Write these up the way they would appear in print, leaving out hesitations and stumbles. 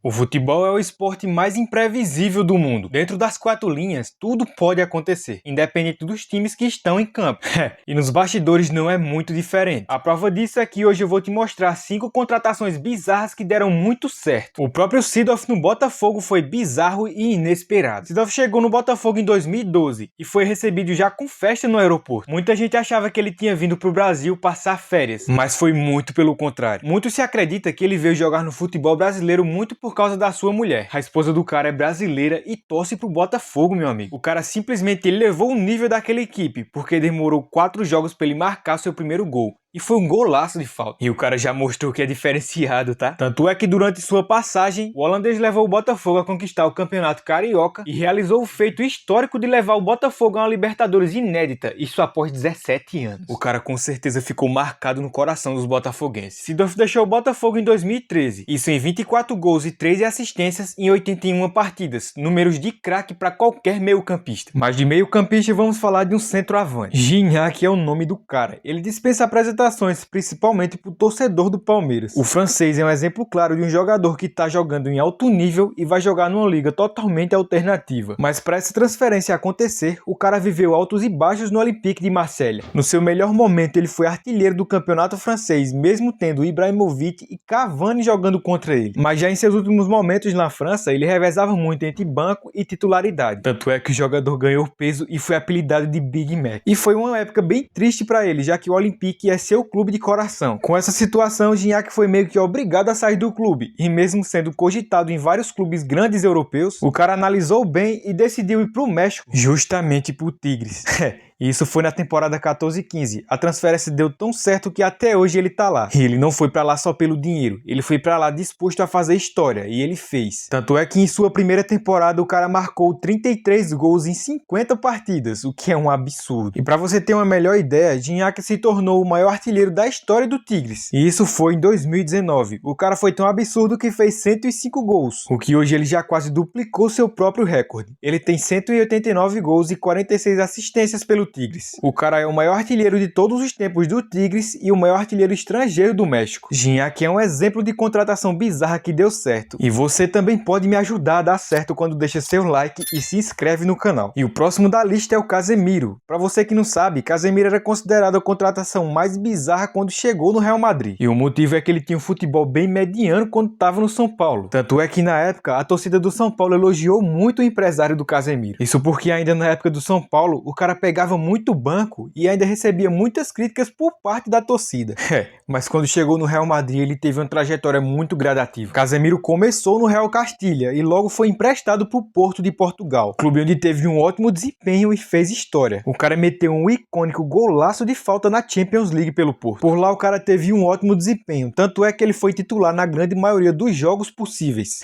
O futebol é o esporte mais imprevisível do mundo. Dentro das quatro linhas, tudo pode acontecer, independente dos times que estão em campo. E nos bastidores não é muito diferente. A prova disso é que hoje eu vou te mostrar 5 contratações bizarras que deram muito certo. O próprio Seedorf no Botafogo foi bizarro e inesperado. Seedorf chegou no Botafogo em 2012 e foi recebido já com festa no aeroporto. Muita gente achava que ele tinha vindo para o Brasil passar férias, mas foi muito pelo contrário. Muito se acredita que ele veio jogar no futebol brasileiro muito por causa da sua mulher. A esposa do cara é brasileira e torce pro Botafogo, meu amigo. O cara simplesmente elevou o nível daquela equipe, porque demorou 4 jogos para ele marcar seu primeiro gol. E foi um golaço de falta. E o cara já mostrou que é diferenciado, tá? Tanto é que durante sua passagem, o holandês levou o Botafogo a conquistar o Campeonato Carioca e realizou o feito histórico de levar o Botafogo a uma Libertadores inédita, isso após 17 anos. O cara com certeza ficou marcado no coração dos botafoguenses. Seedorf deixou o Botafogo em 2013, isso em 24 gols e 13 assistências em 81 partidas, números de craque para qualquer meio-campista. Mas de meio-campista vamos falar de um centroavante. Gignac é o nome do cara. Ele dispensa apresentações, principalmente para o torcedor do Palmeiras. O francês é um exemplo claro de um jogador que está jogando em alto nível e vai jogar numa liga totalmente alternativa. Mas para essa transferência acontecer, o cara viveu altos e baixos no Olympique de Marselha. No seu melhor momento, ele foi artilheiro do campeonato francês, mesmo tendo Ibrahimovic e Cavani jogando contra ele. Mas já em seus últimos momentos na França, ele revezava muito entre banco e titularidade. Tanto é que o jogador ganhou peso e foi apelidado de Big Mac. E foi uma época bem triste para ele, já que o Olympique é seu clube de coração. Com essa situação, Gignac foi meio que obrigado a sair do clube, e mesmo sendo cogitado em vários clubes grandes europeus, o cara analisou bem e decidiu ir pro México, justamente pro Tigres. E isso foi na temporada 14-15. A transferência deu tão certo que até hoje ele tá lá. E ele não foi pra lá só pelo dinheiro, ele foi pra lá disposto a fazer história, e ele fez. Tanto é que em sua primeira temporada o cara marcou 33 gols em 50 partidas, o que é um absurdo. E pra você ter uma melhor ideia, Gignac se tornou o maior artilheiro da história do Tigres. E isso foi em 2019. O cara foi tão absurdo que fez 105 gols, o que hoje ele já quase duplicou seu próprio recorde. Ele tem 189 gols e 46 assistências pelo Tigres. O cara é o maior artilheiro de todos os tempos do Tigres e o maior artilheiro estrangeiro do México. Gignac é um exemplo de contratação bizarra que deu certo. E você também pode me ajudar a dar certo quando deixa seu like e se inscreve no canal. E o próximo da lista é o Casemiro. Para você que não sabe, Casemiro era considerado a contratação mais bizarra quando chegou no Real Madrid. E o motivo é que ele tinha um futebol bem mediano quando estava no São Paulo. Tanto é que na época a torcida do São Paulo elogiou muito o empresário do Casemiro. Isso porque ainda na época do São Paulo, o cara pegava muito banco e ainda recebia muitas críticas por parte da torcida. Mas quando chegou no Real Madrid ele teve uma trajetória muito gradativa. Casemiro começou no Real Castilha e logo foi emprestado para o Porto de Portugal, clube onde teve um ótimo desempenho e fez história. O cara meteu um icônico golaço de falta na Champions League pelo Porto. Por lá o cara teve um ótimo desempenho, tanto é que ele foi titular na grande maioria dos jogos possíveis.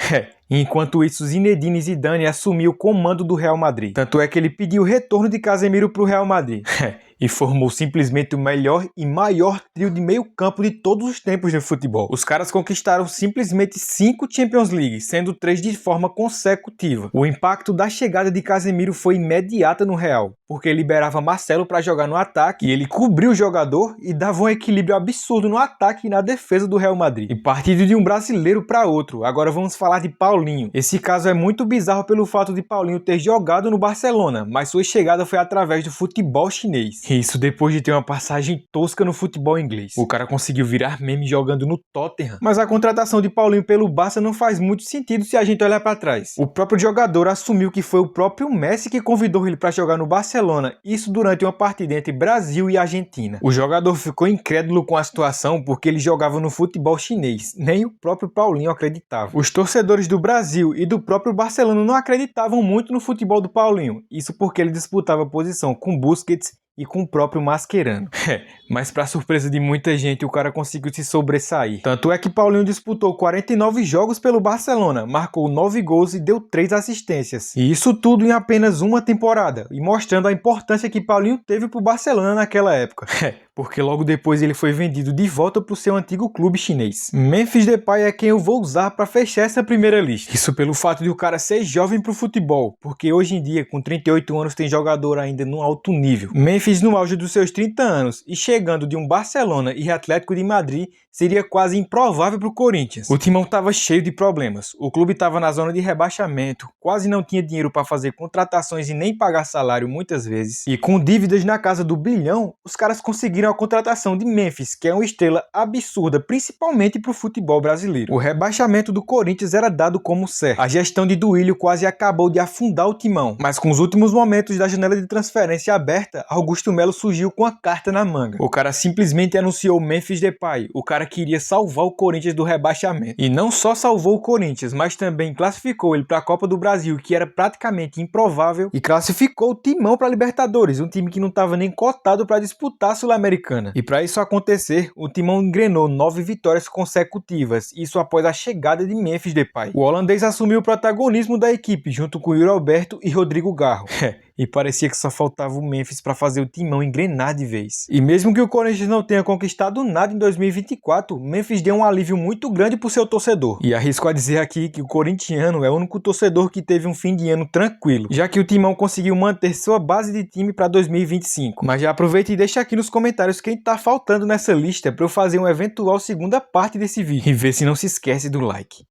Enquanto isso, Zinedine Zidane assumiu o comando do Real Madrid. Tanto é que ele pediu o retorno de Casemiro para o Real Madrid. E formou simplesmente o melhor e maior trio de meio campo de todos os tempos no futebol. Os caras conquistaram simplesmente 5 Champions League, sendo 3 de forma consecutiva. O impacto da chegada de Casemiro foi imediata no Real, porque liberava Marcelo para jogar no ataque e ele cobriu o jogador e dava um equilíbrio absurdo no ataque e na defesa do Real Madrid. E partido de um brasileiro para outro, agora vamos falar de Paulinho. Esse caso é muito bizarro pelo fato de Paulinho ter jogado no Barcelona, mas sua chegada foi através do futebol chinês. Isso depois de ter uma passagem tosca no futebol inglês. O cara conseguiu virar meme jogando no Tottenham. Mas a contratação de Paulinho pelo Barça não faz muito sentido se a gente olhar para trás. O próprio jogador assumiu que foi o próprio Messi que convidou ele para jogar no Barcelona, isso durante uma partida entre Brasil e Argentina. O jogador ficou incrédulo com a situação porque ele jogava no futebol chinês. Nem o próprio Paulinho acreditava. Os torcedores do Brasil e do próprio Barcelona não acreditavam muito no futebol do Paulinho. Isso porque ele disputava posição com Busquets e com o próprio Mascherano. Mas para surpresa de muita gente, o cara conseguiu se sobressair. Tanto é que Paulinho disputou 49 jogos pelo Barcelona, marcou 9 gols e deu 3 assistências. E isso tudo em apenas uma temporada, e mostrando a importância que Paulinho teve pro Barcelona naquela época. Porque logo depois ele foi vendido de volta para o seu antigo clube chinês. Memphis Depay é quem eu vou usar para fechar essa primeira lista. Isso pelo fato de o cara ser jovem pro futebol, porque hoje em dia, com 38 anos, tem jogador ainda no alto nível. Memphis no auge dos seus 30 anos, e chegou chegando de um Barcelona e Atlético de Madrid seria quase improvável para o Corinthians. O timão estava cheio de problemas. O clube estava na zona de rebaixamento, quase não tinha dinheiro para fazer contratações e nem pagar salário muitas vezes. E com dívidas na casa do bilhão, os caras conseguiram a contratação de Memphis, que é uma estrela absurda, principalmente para o futebol brasileiro. O rebaixamento do Corinthians era dado como certo. A gestão de Duílio quase acabou de afundar o timão, mas com os últimos momentos da janela de transferência aberta, Augusto Melo surgiu com a carta na manga. O cara simplesmente anunciou Memphis Depay, o cara queria salvar o Corinthians do rebaixamento. E não só salvou o Corinthians, mas também classificou ele para a Copa do Brasil, que era praticamente improvável, e classificou o Timão para a Libertadores, um time que não estava nem cotado para disputar a Sul-Americana. E para isso acontecer, o Timão engrenou 9 vitórias consecutivas, isso após a chegada de Memphis Depay. O holandês assumiu o protagonismo da equipe, junto com Yuri Alberto e Rodrigo Garro. E parecia que só faltava o Memphis para fazer o timão engrenar de vez. E mesmo que o Corinthians não tenha conquistado nada em 2024, Memphis deu um alívio muito grande pro seu torcedor. E arrisco a dizer aqui que o corintiano é o único torcedor que teve um fim de ano tranquilo, já que o timão conseguiu manter sua base de time para 2025. Mas já aproveita e deixa aqui nos comentários quem tá faltando nessa lista para eu fazer uma eventual segunda parte desse vídeo. E vê se não se esquece do like.